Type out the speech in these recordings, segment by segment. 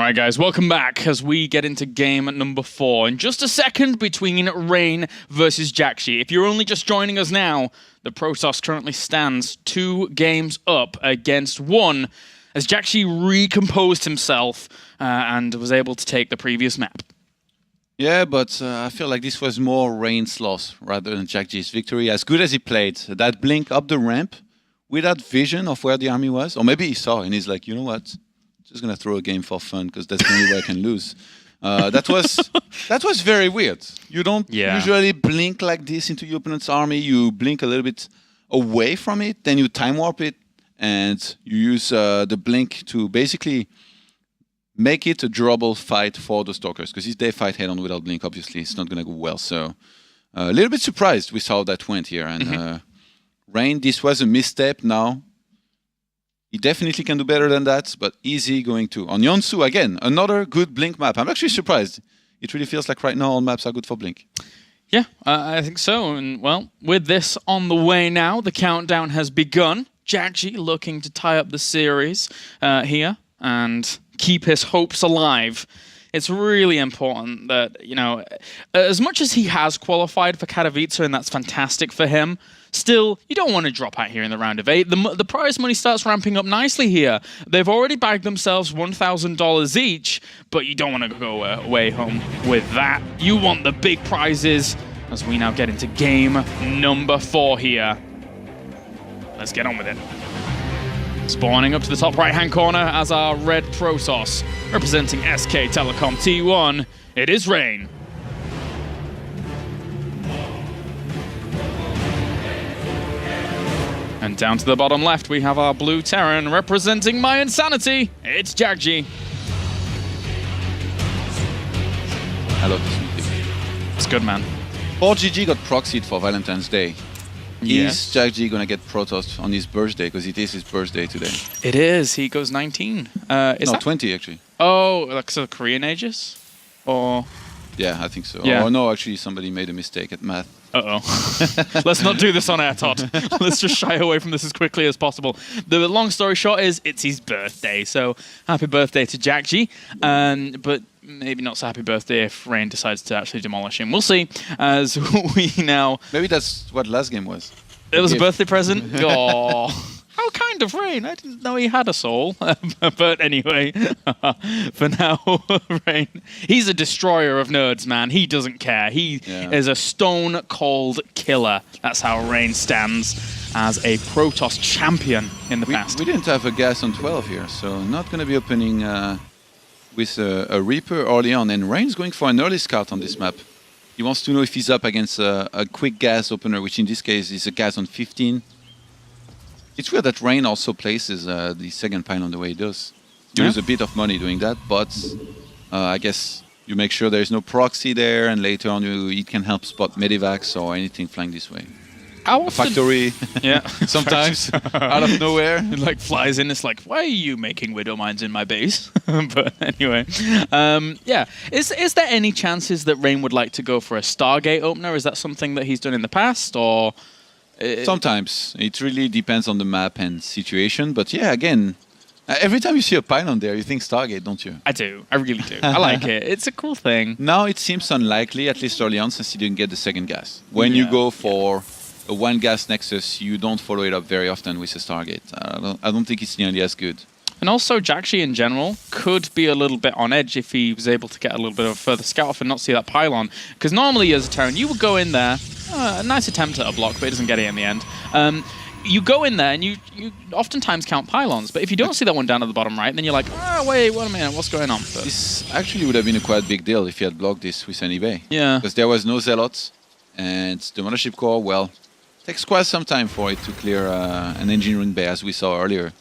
Alright guys, welcome back as we get into game number 4. In just a second between Rain versus Jjakji. If you're only just joining us now, the Protoss currently stands 2 games up against 1 as Jjakji recomposed himself and was able to take the previous map. Yeah, but I feel like this was more Rain's loss rather than Jjakji's victory. As good as he played, that blink up the ramp without vision of where the army was, or maybe he saw and he's like, you know what? Just gonna throw a game for fun because that's the only way I can lose. That was very weird. You don't usually blink like this into your opponent's army. You blink a little bit away from it, then you time warp it, and you use the blink to basically make it a durable fight for the Stalkers. Because if they fight head-on without blink, obviously it's not gonna go well. So a little bit surprised with how that went here. And Rain, this was a misstep now. He definitely can do better than that, but easy going to. On Yonsu, again, another good blink map. I'm actually surprised. It really feels like right now all maps are good for blink. Yeah, I think so. And, well, with this on the way now, the countdown has begun. Jjakji looking to tie up the series here and keep his hopes alive. It's really important that, you know, as much as he has qualified for Katowice, and that's fantastic for him, still, you don't want to drop out here in the round of 8. The prize money starts ramping up nicely here. They've already bagged themselves $1,000 each, but you don't want to go away home with that. You want the big prizes as we now get into game number 4 here. Let's get on with it. Spawning up to the top right-hand corner as our red Protoss, representing SK Telecom T1, it is Rain. And down to the bottom left, we have our blue Terran, representing my insanity, it's Jjakji. I love this meeting. It's good, man. 4GG got proxied for Valentine's Day. Yes. Is Jjakji gonna get Protoss on his birthday? Because it is his birthday today. It is. He goes 19. No, 20 actually. Oh, like so Korean ages? Or... Yeah, I think so. Yeah. Oh no, actually somebody made a mistake at math. Uh-oh. Let's not do this on air, Todd. Let's just shy away from this as quickly as possible. The long story short is, it's his birthday, so happy birthday to Jjakji. But maybe not so happy birthday if Rain decides to actually demolish him. We'll see, as we now... Maybe that's what last game was. It was a birthday present? Aww. How kind of Rain. I didn't know he had a soul. But anyway, for now, Rain, he's a destroyer of nerds, man. He doesn't care. He is a stone-cold killer. That's how Rain stands as a Protoss champion in the past. We didn't have a gas on 12 here, so not going to be opening with a Reaper early on. And Rain's going for an early scout on this map. He wants to know if he's up against a quick gas opener, which in this case is a gas on 15. It's weird that Rain also places the second pylon the way he does. You lose a bit of money doing that, but I guess you make sure there's no proxy there, and later on it can help spot medivacs or anything flying this way. How often? A factory, sometimes, out of nowhere. It like flies in, it's like, why are you making Widow Mines in my base? But anyway, yeah. Is there any chances that Rain would like to go for a Stargate opener? Is that something that he's done in the past, or...? Sometimes. It really depends on the map and situation. But yeah, again, every time you see a pylon there, you think Stargate, don't you? I do. I really do. I like it. It's a cool thing. Now it seems unlikely, at least early on, since he didn't get the second gas. When you go for a one-gas Nexus, you don't follow it up very often with a Stargate. I don't think it's nearly as good. And also, Jjakji in general could be a little bit on edge if he was able to get a little bit of a further scout off and not see that pylon. Because normally as a Terran, you would go in there, a nice attempt at a block, but it doesn't get it in the end. You go in there and you oftentimes count pylons, but if you don't see that one down at the bottom right, then you're like, oh, wait a minute, what's going on? But this actually would have been a quite big deal if he had blocked this with an eBay. Yeah. Because there was no Zealots, and the Mothership Core, well, takes quite some time for it to clear an engineering bay, as we saw earlier.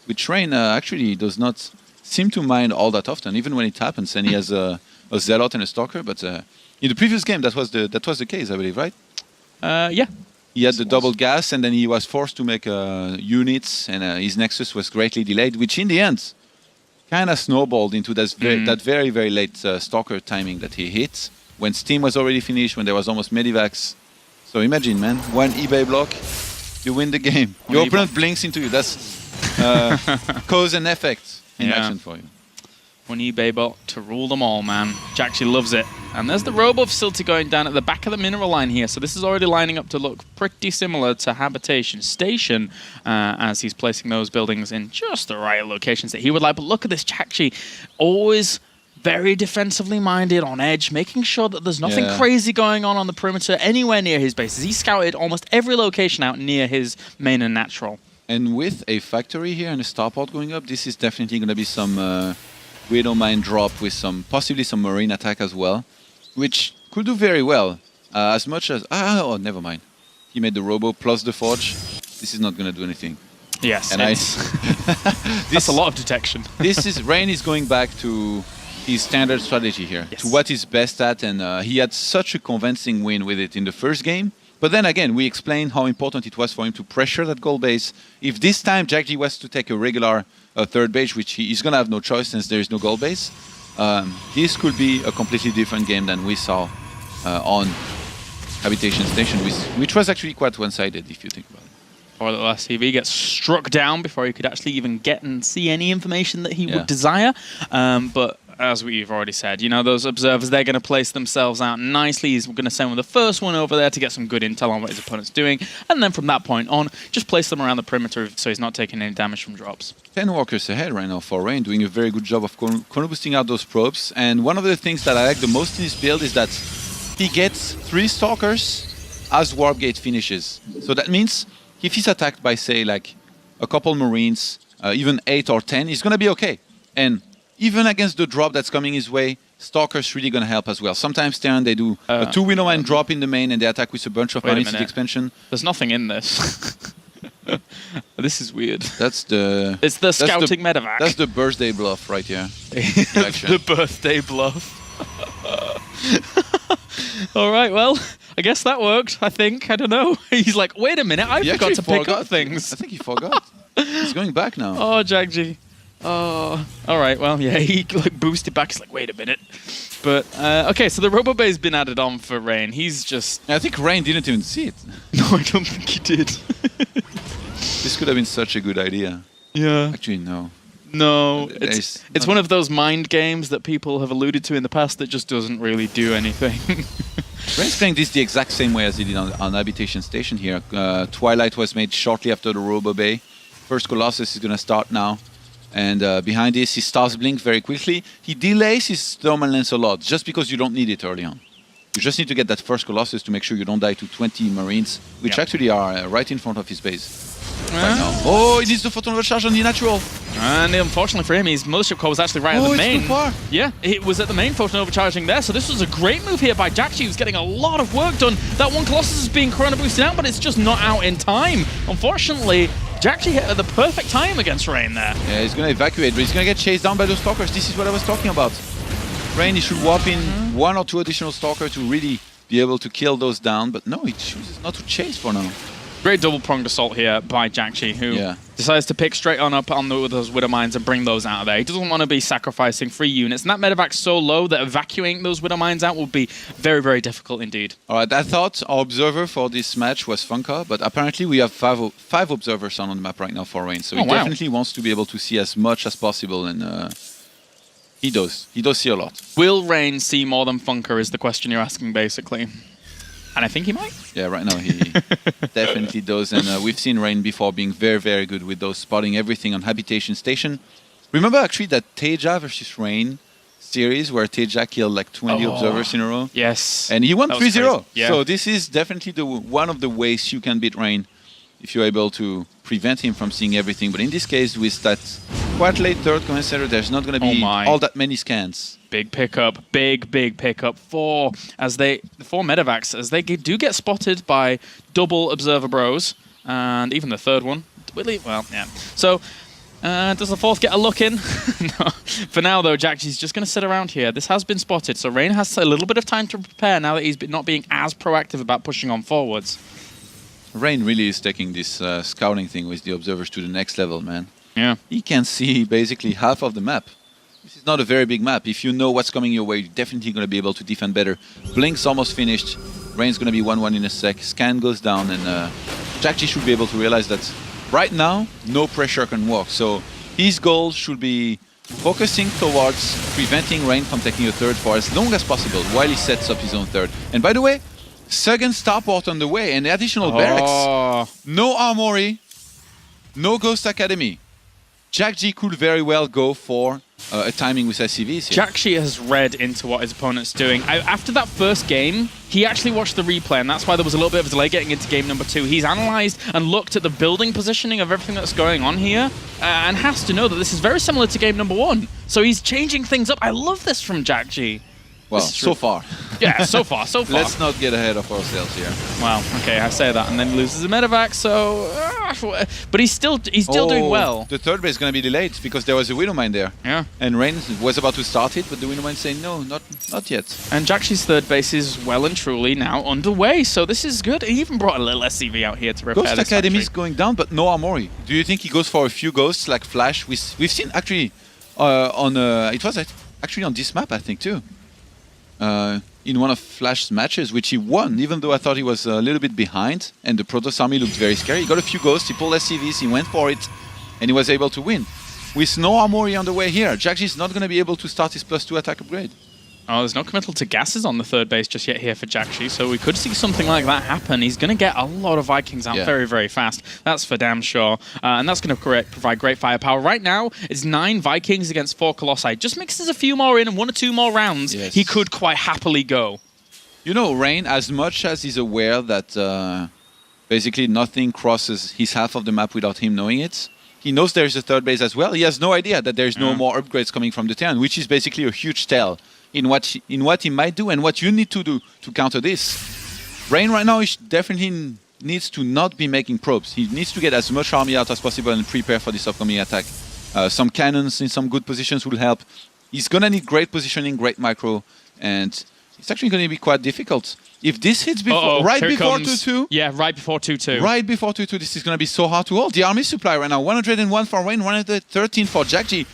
Which Rain actually does not seem to mind all that often, even when it happens, and he has a Zealot and a Stalker. But in the previous game, that was the case, I believe, right? Yeah. He had the double gas, and then he was forced to make units, and his Nexus was greatly delayed, which in the end kind of snowballed into that very, very late Stalker timing that he hit, when Steam was already finished, when there was almost medivacs. So imagine, man, one eBay block, you win the game. Your opponent blinks into you. That's cause and effect in action for you. 20 to rule them all, man. Jjakji loves it. And there's the Robo facility going down at the back of the mineral line here. So this is already lining up to look pretty similar to Habitation Station as he's placing those buildings in just the right locations that he would like. But look at this Jjakji, always very defensively minded, on edge, making sure that there's nothing crazy going on the perimeter anywhere near his bases. He scouted almost every location out near his main and natural. And with a factory here and a starport going up, this is definitely going to be some Widow Mine drop with possibly some marine attack as well, which could do very well. As much as... oh, never mind. He made the Robo plus the Forge. This is not going to do anything. Yes, and that's a lot of detection. Rain is going back to his standard strategy here, to what he's best at, and he had such a convincing win with it in the first game. But then again, we explained how important it was for him to pressure that goal base. If this time Jjakji was to take a regular third base, which he's going to have no choice since there is no goal base, this could be a completely different game than we saw on Habitation Station, which was actually quite one-sided if you think about it. Or the last TV gets struck down before he could actually even get and see any information that he would desire. But as we've already said, you know, those observers, they're going to place themselves out nicely. He's going to send the first one over there to get some good intel on what his opponent's doing. And then from that point on, just place them around the perimeter so he's not taking any damage from drops. 10 workers ahead right now for Rain, doing a very good job of boosting out those probes. And one of the things that I like the most in this build is that he gets 3 Stalkers as Warp Gate finishes. So that means if he's attacked by, say, like a couple Marines, even 8 or 10, he's going to be okay. And even against the drop that's coming his way, Stalker's really going to help as well. Sometimes they do a 2 Widow Mine drop in the main and they attack with a bunch of Marines in the expansion. There's nothing in this. This is weird. It's the scouting medevac. That's the birthday bluff right here. The birthday bluff. All right, well, I guess that worked, I think. I don't know. He's like, wait a minute, I forgot to pick up things. I think he forgot. He's going back now. Oh, Jjakji. Oh, all right. Well, yeah, he boosted back. He's like, wait a minute. But, okay, so the Robo Bay's been added on for Rain. He's just... I think Rain didn't even see it. No, I don't think he did. This could have been such a good idea. Yeah. Actually, no. No, it's one of those mind games that people have alluded to in the past that just doesn't really do anything. Rain's playing this the exact same way as he did on Habitation Station here. Twilight was made shortly after the Robo Bay. First Colossus is going to start now. And behind this, he Stars Blink very quickly. He delays his Thermal Lens a lot, just because you don't need it early on. You just need to get that first Colossus to make sure you don't die to 20 Marines, which actually are right in front of his base. Right now. Oh, he needs the Photon Overcharge on the natural. And unfortunately for him, his Mothership Core was actually right at the main. Too far. Yeah, it was at the main Photon Overcharging there, so this was a great move here by Jjakji, who's getting a lot of work done. That one Colossus is being Chrono boosted out, but it's just not out in time. Unfortunately, Jjakji hit at the perfect time against Rain there. Yeah, he's going to evacuate, but he's going to get chased down by those Stalkers. This is what I was talking about. Rain, he should warp in 1 or 2 additional Stalkers to really be able to kill those down, but no, he chooses not to chase for now. Great double-pronged assault here by Jjakji, who decides to pick straight on up on those Widow Mines and bring those out of there. He doesn't want to be sacrificing free units, and that medevac's so low that evacuating those Widow Mines out will be very, very difficult indeed. All right, I thought our observer for this match was Funka, but apparently we have 5 observers on the map right now for Rain, so he definitely wants to be able to see as much as possible, and he does. He does see a lot. Will Rain see more than Funka is the question you're asking, basically. And I think he might. Yeah, right now he definitely does. And we've seen Rain before being very, very good with those spotting everything on Habitation Station. Remember actually that Teja versus Rain series where Teja killed like 20 observers in a row? Yes. And he won 3-0. Yeah. So this is definitely one of the ways you can beat Rain if you're able to prevent him from seeing everything. But in this case, with that quite late third command center, there's not going to be all that many scans. Big pickup, big pickup. 4 medevacs as they do get spotted by double observer bros, and even the third one. Well, yeah. So does the fourth get a look in? No. For now, though, Jjakji's just going to sit around here. This has been spotted, so Rain has a little bit of time to prepare now that he's not being as proactive about pushing on forwards. Rain really is taking this scouting thing with the observers to the next level, man. Yeah. He can see basically half of the map. This is not a very big map. If you know what's coming your way, you're definitely going to be able to defend better. Blink's almost finished. Rain's going to be 1-1 in a sec. Scan goes down, and Jjakji should be able to realize that right now, no pressure can work. So his goal should be focusing towards preventing Rain from taking a third for as long as possible while he sets up his own third. And by the way, second starport on the way and additional barracks. No armory, no Ghost Academy. Jjakji could very well go for a timing with SCVs here. Jjakji has read into what his opponent's doing. After that first game, he actually watched the replay, and that's why there was a little bit of a delay getting into game number 2. He's analyzed and looked at the building positioning of everything that's going on here, and has to know that this is very similar to game number 1. So he's changing things up. I love this from Jjakji. Well, so far. Yeah, so far. Let's not get ahead of ourselves here. Well, okay, I say that, and then loses a medevac, so... but he's still doing well. The third base is going to be delayed because there was a Widow Mine there. Yeah. And Rain was about to start it, but the Widow Mine saying, no, not yet. And Jjakji's third base is well and truly now underway, so this is good. He even brought a little SCV out here to repair Ghost this Academy is factory. going down, but no Armory. Do you think he goes for a few ghosts like Flash? We've seen actually it was actually on this map, I think, too. In one of Flash's matches, which he won, even though I thought he was a little bit behind, and the Protoss army looked very scary. He got a few ghosts, he pulled SCVs, he went for it, and he was able to win. With no Armory on the way here, Jjakji is not going to be able to start his +2 attack upgrade. Oh, there's no committal to gases on the third base just yet here for Jjakji, so we could see something like that happen. He's going to get a lot of Vikings out very, very fast. That's for damn sure. And that's going to provide great firepower. Right now, it's 9 Vikings against 4 Colossi. Just mixes a few more in and 1 or 2 more rounds, he could quite happily go. You know, Rain, as much as he's aware that basically nothing crosses his half of the map without him knowing it, he knows there's a third base as well. He has no idea that there's no more upgrades coming from the Terran, which is basically a huge tell in what he might do and what you need to do to counter this. Rain right now is definitely needs to not be making probes. He needs to get as much army out as possible and prepare for this upcoming attack. Some cannons in some good positions will help. He's gonna need great positioning, great micro, and it's actually going to be quite difficult. If this hits before, right before 2-2... Yeah, right before 2-2. Right before 2-2, this is going to be so hard to hold. The army supply right now, 101 for Rain, 113 for Jjakji.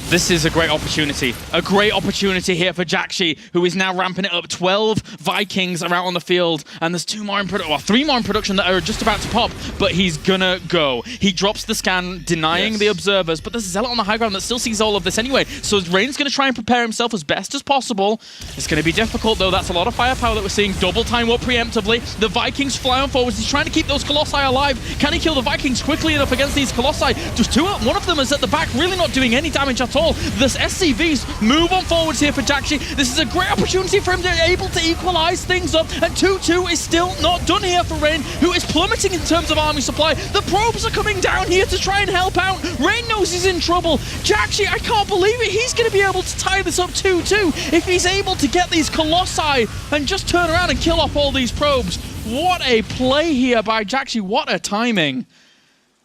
This is a great opportunity. A great opportunity here for Jjakji, who is now ramping it up. 12 Vikings are out on the field, and there's 2 more in production, or 3 more in production that are just about to pop, but he's gonna go. He drops the scan, denying the observers, but there's a Zealot on the high ground that still sees all of this anyway, so Rain's gonna try and prepare himself as best as possible. It's gonna be difficult, though. That's a lot of firepower that we're seeing. Double time up preemptively. The Vikings fly on forwards. He's trying to keep those Colossi alive. Can he kill the Vikings quickly enough against these Colossi? Just 2 up. One of them is at the back, really not doing any damage at all. This SCVs move on forwards here for Jjakji. This is a great opportunity for him to be able to equalize things up, and 2-2 is still not done here for Rain, who is plummeting in terms of army supply. The probes are coming down here to try and help out. Rain knows he's in trouble. Jjakji, I can't believe it. He's going to be able to tie this up 2-2 if he's able to get these Colossi and just turn around and kill off all these probes. What a play here by Jjakji. What a timing.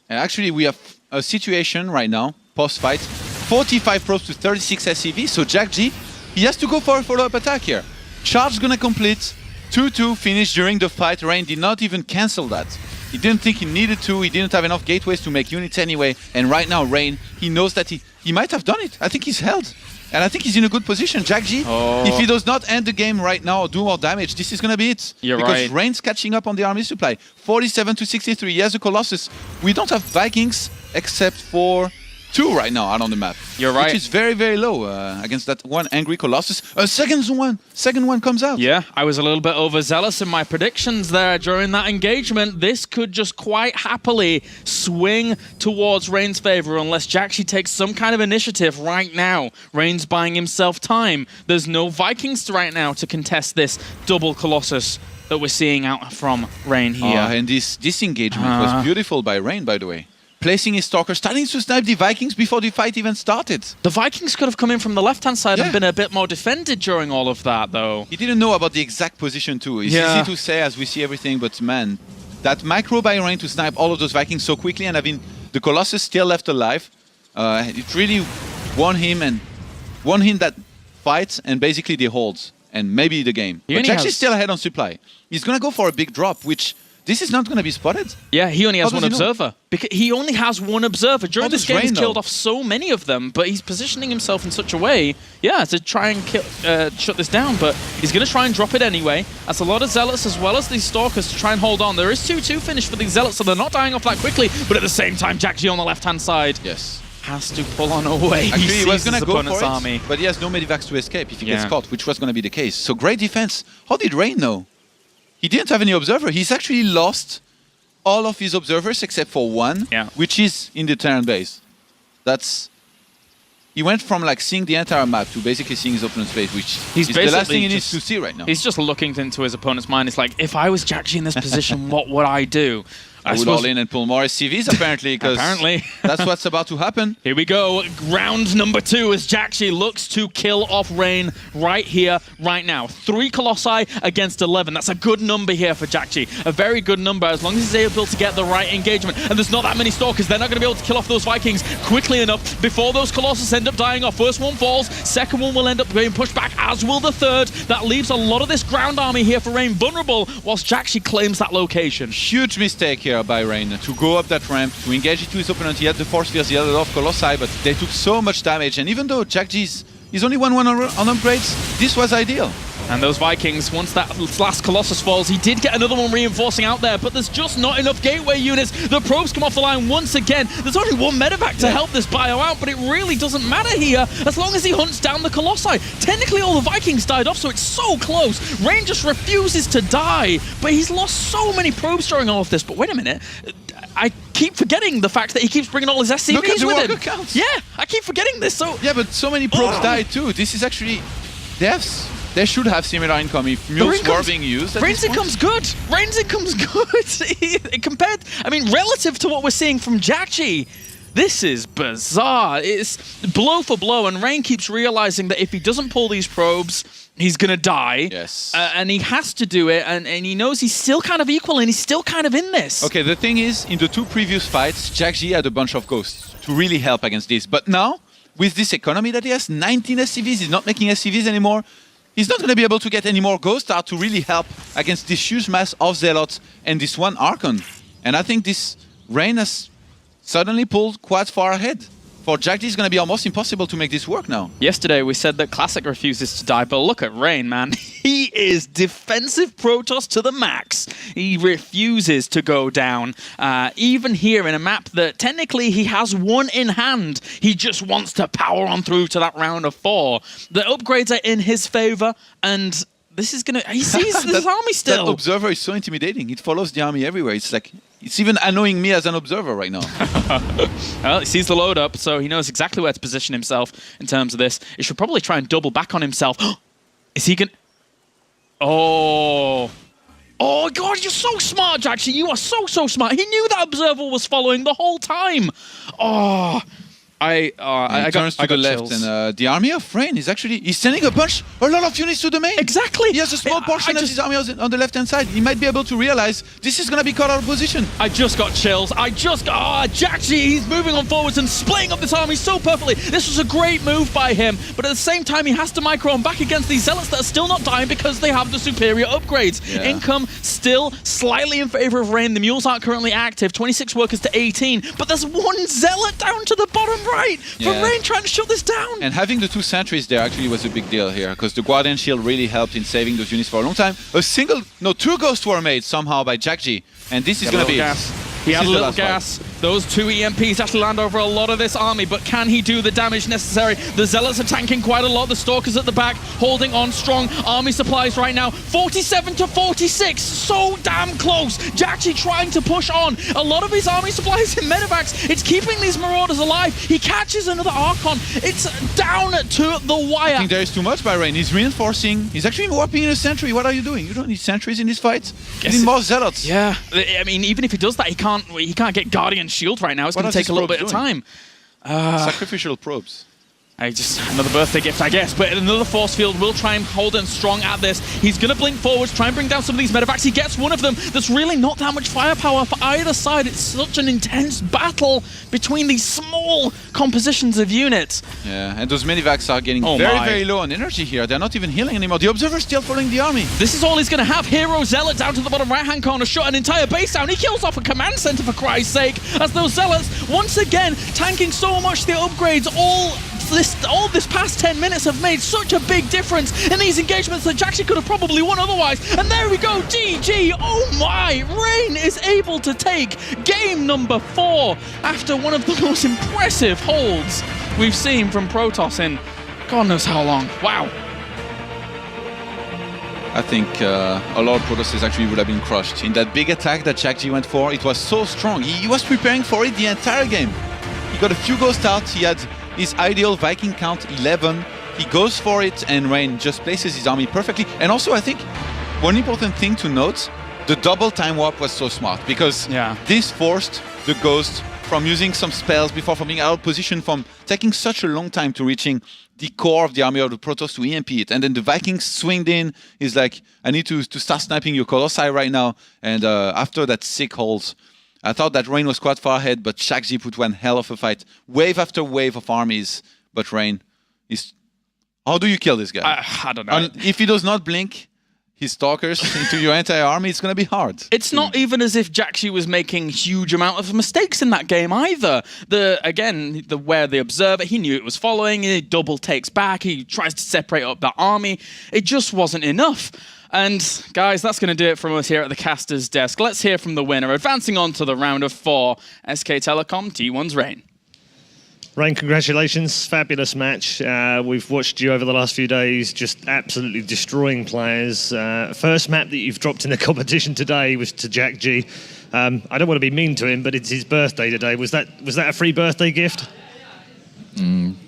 And actually, we have a situation right now, post-fight, 45 probes to 36 SCV, so Jjakji, he has to go for a follow-up attack here. Charge gonna complete, 2-2 finish during the fight. Rain did not even cancel that. He didn't think he needed to, he didn't have enough gateways to make units anyway, and right now Rain, he knows that he might have done it. I think he's held. And I think he's in a good position. Jjakji, if he does not end the game right now or do more damage, this is going to be it. Because Rain's catching up on the army supply. 47 to 63. He has a Colossus. We don't have Vikings except for 2 right now out on the map. You're right. Which is very, very low against that one angry Colossus. A second one comes out. Yeah, I was a little bit overzealous in my predictions there during that engagement. This could just quite happily swing towards Rain's favor unless Jjakji takes some kind of initiative right now. Rain's buying himself time. There's no Vikings right now to contest this double Colossus that we're seeing out from Rain here. And this engagement was beautiful by Rain, by the way. Placing his Stalker, starting to snipe the Vikings before the fight even started. The Vikings could have come in from the left-hand side and been a bit more defended during all of that, though. He didn't know about the exact position, too. It's easy to say as we see everything, but man, that micro by Rain to snipe all of those Vikings so quickly and having the Colossus still left alive, it really won him that fight and basically the holds and maybe the game. But Jjakji's still ahead on supply. He's going to go for a big drop, which... This is not going to be spotted. Yeah, he only has one observer. Because he only has one observer. During this game, he's killed off so many of them, but he's positioning himself in such a way, to try and shut this down. But he's going to try and drop it anyway. That's a lot of Zealots as well as these Stalkers to try and hold on. There is 2-2 finish for these Zealots, so they're not dying off that quickly. But at the same time, Jjakji on the left-hand side. Yes. has to pull on away. Actually, he was sees going his to go opponent's for it, army. but he has no medivacs to escape if he gets Yeah. caught, which was going to be the case. So great defense. How did Rain know? He didn't have any observer. He's actually lost all of his observers except for one, which is in the Terran base. He went from like seeing the entire map to basically seeing his opponent's base, which is the last thing he needs to see right now. He's just looking into his opponent's mind. It's like, if I was Jjakji in this position, what would I do? I would all in and pull more SCVs apparently, because that's what's about to happen. Here we go, round number 2 as Jjakji looks to kill off Rain right here, right now. 3 Colossi against 11. That's a good number here for Jjakji. A very good number, as long as he's able to get the right engagement. And there's not that many Stalkers. They're not going to be able to kill off those Vikings quickly enough before those Colossus end up dying off. First one falls, second one will end up being pushed back, as will the third. That leaves a lot of this ground army here for Rain vulnerable, whilst Jjakji claims that location. Huge mistake here by Rain to go up that ramp, to engage into his opponent. He had the force fields, he had a lot of Colossi, but they took so much damage. And even though Jjakji is only 1-1 on upgrades, this was ideal. And those Vikings, once that last Colossus falls, he did get another one reinforcing out there, but there's just not enough gateway units. The probes come off the line once again. There's only one medevac to help this bio out, but it really doesn't matter here as long as he hunts down the Colossi. Technically, all the Vikings died off, so it's so close. Rain just refuses to die, but he's lost so many probes during all of this. But wait a minute. I keep forgetting the fact that he keeps bringing all his SCVs with him. Counts. Yeah, I keep forgetting this. So yeah, but so many probes died too. This is actually... They should have similar income if mules were being used. Rain's income's good. Rain's income's good. Compared, I mean, relative to what we're seeing from Jjakji, this is bizarre. It's blow for blow, and Rain keeps realizing that if he doesn't pull these probes, he's gonna die. Yes. And he has to do it, and he knows he's still kind of equal, and he's still kind of in this. Okay, the thing is, in the 2 previous fights, Jjakji had a bunch of ghosts to really help against this. But now, with this economy that he has, 19 SCVs, he's not making SCVs anymore. He's not going to be able to get any more Ghost Art to really help against this huge mass of Zealots and this one Archon. And I think this Rain has suddenly pulled quite far ahead. For Jjakji, it's going to be almost impossible to make this work now. Yesterday, we said that Classic refuses to die, but look at Rain, man. He is defensive Protoss to the max. He refuses to go down. Even here in a map that technically he has one in hand, he just wants to power on through to that round of 4. The upgrades are in his favor, and this is going to... He sees this army still. That observer is so intimidating. It follows the army everywhere. It's like... It's even annoying me as an observer right now. Well, he sees the load up, so he knows exactly where to position himself in terms of this. He should probably try and double back on himself. Is he going to... Oh, God, you're so smart, Jjakji. You are so smart. He knew that observer was following the whole time. Oh... I got to the left, and the army of Rain is actually he's sending a lot of units to the main. Exactly. He has a small portion of his army on the left-hand side. He might be able to realize this is going to be caught out of position. I just got chills. Jjakji, he's moving on forwards and splitting up this army so perfectly. This was a great move by him, but at the same time, he has to micro on back against these Zealots that are still not dying because they have the superior upgrades. Yeah. Income still slightly in favor of Rain. The mules aren't currently active. 26 workers to 18, but there's one Zealot down to the bottom right for Rain trying to shut this down. And having the 2 sentries there actually was a big deal here, because the Guardian Shield really helped in saving those units for a long time. 2 ghosts were made somehow by Jjakji, and this is going to be... He had a little gas. Those 2 EMPs actually land over a lot of this army, but can he do the damage necessary? The Zealots are tanking quite a lot. The Stalkers at the back holding on strong. Army supplies right now, 47 to 46. So damn close. Jjakji trying to push on. A lot of his army supplies in medevacs. It's keeping these Marauders alive. He catches another Archon. It's down to the wire. I think there is too much by Rain. He's reinforcing. He's actually warping in a sentry. What are you doing? You don't need sentries in this fight. You need more Zealots. Yeah. I mean, even if he does that, he can't get Guardian Shield right now. It's going to take a little bit of time. Sacrificial probes. Another birthday gift, I guess, but another force field will try and hold him strong at this. He's going to blink forwards, try and bring down some of these medevacs. He gets one of them. There's really not that much firepower for either side. It's such an intense battle between these small compositions of units. Yeah, and those medivacs are getting very low on energy here. They're not even healing anymore. The Observer's still following the army. This is all he's going to have. Hero Zealot down to the bottom right-hand corner, shot an entire base down. He kills off a command center, for Christ's sake, as those Zealots, once again, tanking so much the upgrades, all all this past 10 minutes have made such a big difference in these engagements that Jjakji could have probably won otherwise. And there we go, GG. Oh my, Rain is able to take game number 4 after one of the most impressive holds we've seen from Protoss in God knows how long. Wow. I think a lot of Protosses actually would have been crushed. In that big attack that Jjakji went for, it was so strong. He was preparing for it the entire game. He got a few ghosts out, he had his ideal Viking count 11. He goes for it and Rain just places his army perfectly. And also I think one important thing to note, the double time warp was so smart because this forced the ghost from using some spells before, from being out of position, from taking such a long time to reaching the core of the army of the Protoss to EMP it. And then the Vikings swinged in. He's like, I need to start sniping your Colossi right now. And after that sick hold, I thought that Rain was quite far ahead, but Jjakji put one hell of a fight. Wave after wave of armies. But Rain is... How do you kill this guy? I don't know. If he does not blink his stalkers into your entire army, it's going to be hard. It's not even as if Jjakji was making huge amount of mistakes in that game either. Where the observer, he knew it was following, he double takes back, he tries to separate up that army. It just wasn't enough. And guys, that's going to do it from us here at the caster's desk. Let's hear from the winner. Advancing on to the round of 4, SK Telecom T1's Rain. Rain, congratulations. Fabulous match. We've watched you over the last few days, just absolutely destroying players. First map that you've dropped in the competition today was to Jjakji. I don't want to be mean to him, but it's his birthday today. Was that a free birthday gift?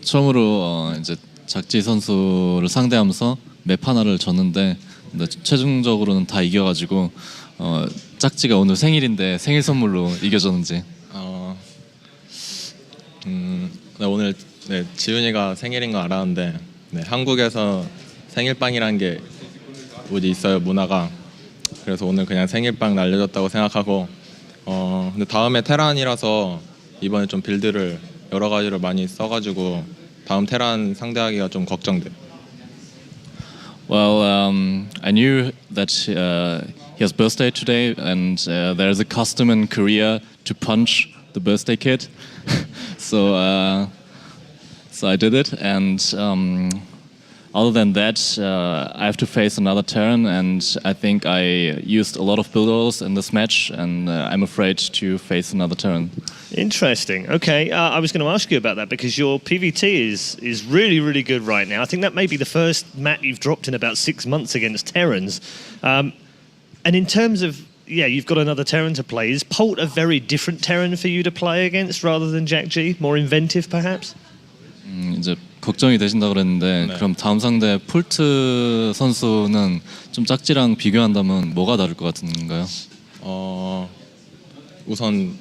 처음으로 이제 작지 선수를 상대하면서 맵 하나를 졌는데 최종적으로는 다 이겨가지고 짝지가 오늘 생일인데 생일 선물로 이겨줬는지. 네, 오늘 지훈이가 생일인 거 알았는데 한국에서 생일빵이라는 게 어디 있어요, 문화가. 그래서 오늘 그냥 생일빵 날려줬다고 생각하고 근데 다음에 테란이라서 이번에 좀 빌드를 여러 가지를 많이 써가지고 다음 테란 상대하기가 좀 걱정돼. Well, I knew that he has birthday today, and there's a custom in Korea to punch the birthday kid. So I did it, and other than that, I have to face another Terran, and I think I used a lot of build orders in this match, and I'm afraid to face another Terran. Interesting. Okay, I was going to ask you about that because your PVT is really, really good right now. I think that may be the first map you've dropped in about 6 months against Terrans. And in terms of you've got another Terran to play. Is Polt a very different Terran for you to play against rather than Jjakji? More inventive, perhaps? 이제 걱정이 되신다 그랬는데 그럼 다음 상대 폴트 선수는 좀 짝지랑 비교한다면 뭐가 다를 것 같은가요? 우선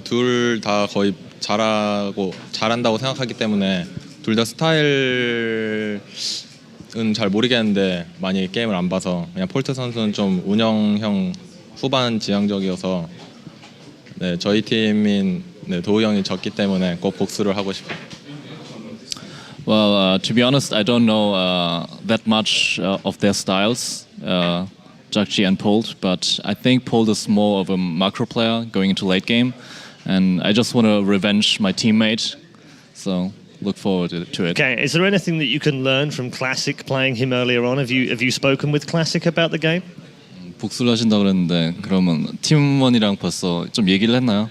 둘 다 거의 잘한다고 생각하기 때문에 둘 다 스타일은 잘 모르겠는데 많이 게임을 안 봐서 그냥 폴트 선수는 좀 운영형 후반 지향적이어서 저희 팀인 도우 형이 졌기 때문에 꼭 복수를 하고 싶어요. Well, to be honest, I don't know that much of their styles, Jjakji and Polt, but I think Polt is more of a macro player going into late game, and I just want to revenge my teammate, so look forward to it. Okay, is there anything that you can learn from Classic playing him earlier on? Have you spoken with Classic about the game? 복수를 하신다 그랬는데 그러면 팀원이랑 벌써 좀 얘기를 했나요?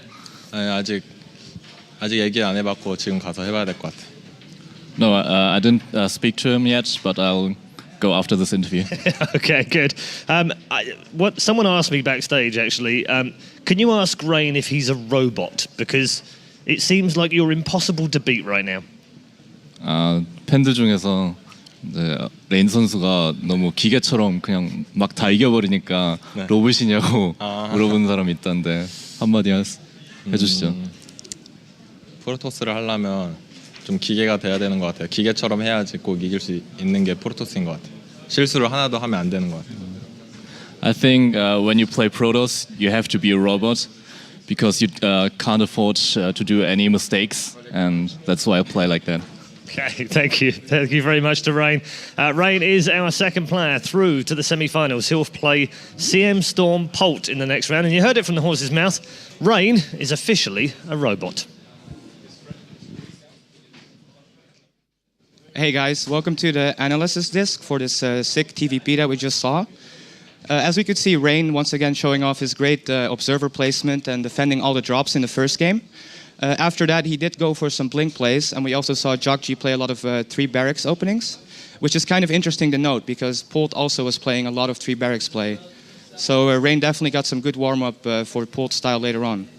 아직 얘기 안 해봤고 지금 가서 해봐야 될 것 같아. No, I didn't speak to him yet, but I'll go after this interview. Okay, good. Someone asked me backstage actually. Can you ask Rain if he's a robot? Because it seems like you're impossible to beat right now. 팬들 중에서 이제 레인 선수가 너무 기계처럼 그냥 막 다 이겨버리니까 로봇이냐고 물어보는 사람이 있던데 한마디 해주시죠. 프로토스를 하려면 좀 기계가 돼야 되는 것 같아요. 기계처럼 해야지 꼭 이길 수 있는 게 프로토스인 것 같아요. 실수를 하나도 하면 안 되는 것 같아요. I think when you play Protoss, you have to be a robot because you can't afford to do any mistakes, and that's why I play like that. Okay, thank you. Thank you very much to Rain. Rain is our second player through to the semi-finals. He'll play CM Storm Polt in the next round. And you heard it from the horse's mouth. Rain is officially a robot. Hey guys, welcome to the analysis disc for this sick TVP that we just saw. As we could see, Rain once again showing off his great observer placement and defending all the drops in the first game. After that, he did go for some blink plays, and we also saw Jjakji play a lot of 3 barracks openings, which is kind of interesting to note because Polt also was playing a lot of 3 barracks play. So Rain definitely got some good warm-up for Polt's style later on.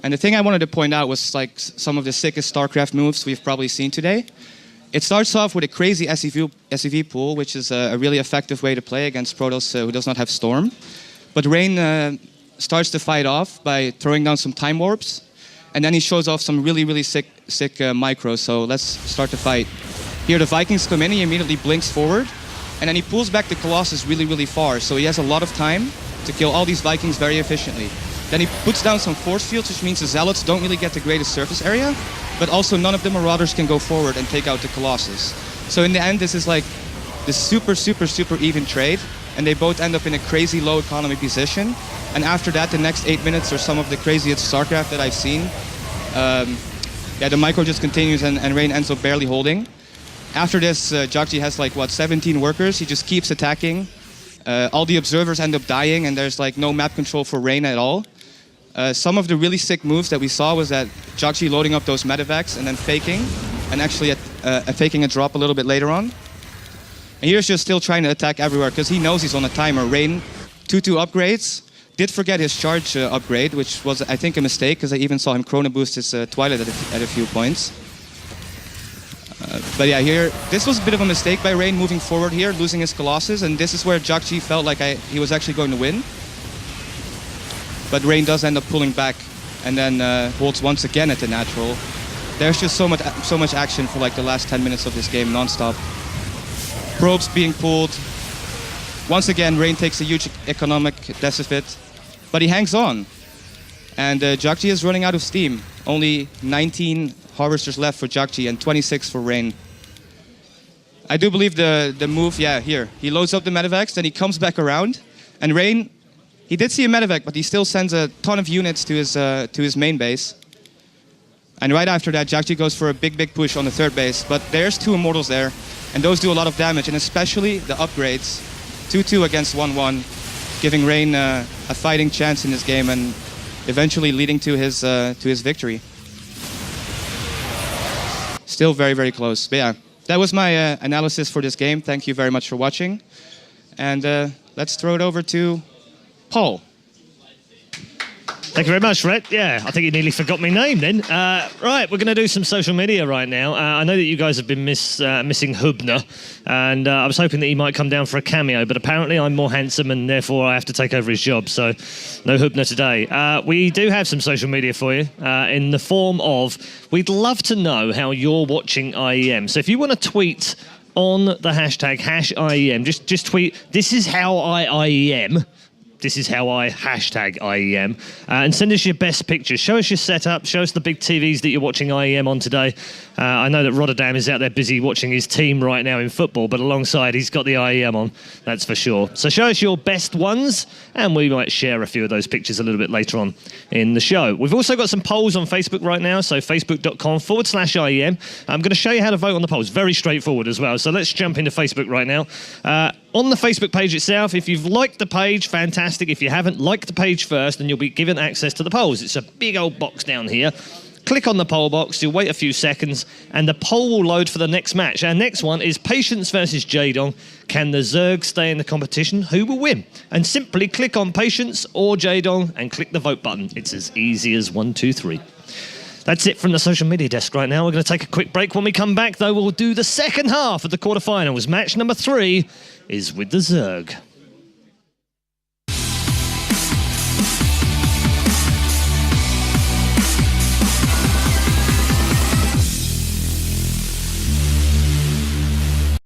And the thing I wanted to point out was like some of the sickest StarCraft moves we've probably seen today. It starts off with a crazy SEV pool, which is a really effective way to play against Protoss who does not have Storm. But Rain starts the fight off by throwing down some time warps, and then he shows off some really sick micros. So let's start the fight. Here the Vikings come in, he immediately blinks forward, and then he pulls back the Colossus really far, so he has a lot of time to kill all these Vikings very efficiently. Then he puts down some force fields, which means the Zealots don't really get the greatest surface area, but also none of the Marauders can go forward and take out the Colossus. So in the end, this is like this super even trade, and they both end up in a crazy low economy position. And after that, the next 8 minutes are some of the craziest StarCraft that I've seen. The micro just continues, and Rain ends up barely holding. After this, Jjakji has like, 17 workers. He just keeps attacking. All the observers end up dying, and there's like no map control for Rain at all. Some of the really sick moves that we saw was that Jjakji loading up those medevacs and then faking, and actually faking a drop a little bit later on. And here's just still trying to attack everywhere because he knows he's on a timer. Rain 2-2 upgrades. Did forget his charge upgrade, which was, I think, a mistake because I even saw him chrono boost his Twilight at a few points. But yeah, here, this was a bit of a mistake by Rain moving forward here, losing his Colossus, and this is where Jjakji felt like he was actually going to win. But Rain does end up pulling back, and then holds once again at the natural. There's just so much action for like the last 10 minutes of this game, non-stop. Probes being pulled. Once again, Rain takes a huge economic deficit, but he hangs on. And Jjakji is running out of steam. Only 19 Harvesters left for Jjakji and 26 for Rain. I do believe the move, here. He loads up the medevacs, then he comes back around, and Rain, he did see a medevac, but he still sends a ton of units to his main base. And right after that, Jjakji goes for a big push on the third base, but there's 2 Immortals there, and those do a lot of damage, and especially the upgrades. 2-2 against 1-1, giving Rain a fighting chance in this game, and eventually leading to his victory. Still very close. But yeah, that was my analysis for this game. Thank you very much for watching. And let's throw it over to Paul. Thank you very much, Rhett. Yeah, I think you nearly forgot my name then. Right, we're going to do some social media right now. I know that you guys have been missing Hubner, and I was hoping that he might come down for a cameo, but apparently I'm more handsome and therefore I have to take over his job, so no Hubner today. We do have some social media for you in the form of, we'd love to know how you're watching IEM. So if you want to tweet on the hashtag #IEM, just tweet, this is how I IEM. This is how I hashtag IEM. And send us your best pictures. Show us your setup. Show us the big TVs that you're watching IEM on today. I know that Rotterdam is out there busy watching his team right now in football, but alongside he's got the IEM on, that's for sure. So show us your best ones, and we might share a few of those pictures a little bit later on in the show. We've also got some polls on Facebook right now, so facebook.com/IEM. I'm going to show you how to vote on the polls. Very straightforward as well. So let's jump into Facebook right now. On the Facebook page itself, if you've liked the page, fantastic. If you haven't, like the page first, and you'll be given access to the polls. It's a big old box down here. Click on the poll box, you'll wait a few seconds, and the poll will load for the next match. Our next one is Patience versus Jadong. Can the Zerg stay in the competition? Who will win? And simply click on Patience or Jadong and click the vote button. It's as easy as 1, 2, 3. That's it from the social media desk right now. We're going to take a quick break. When we come back, though, we'll do the second half of the quarterfinals. Match number 3 is with the Zerg.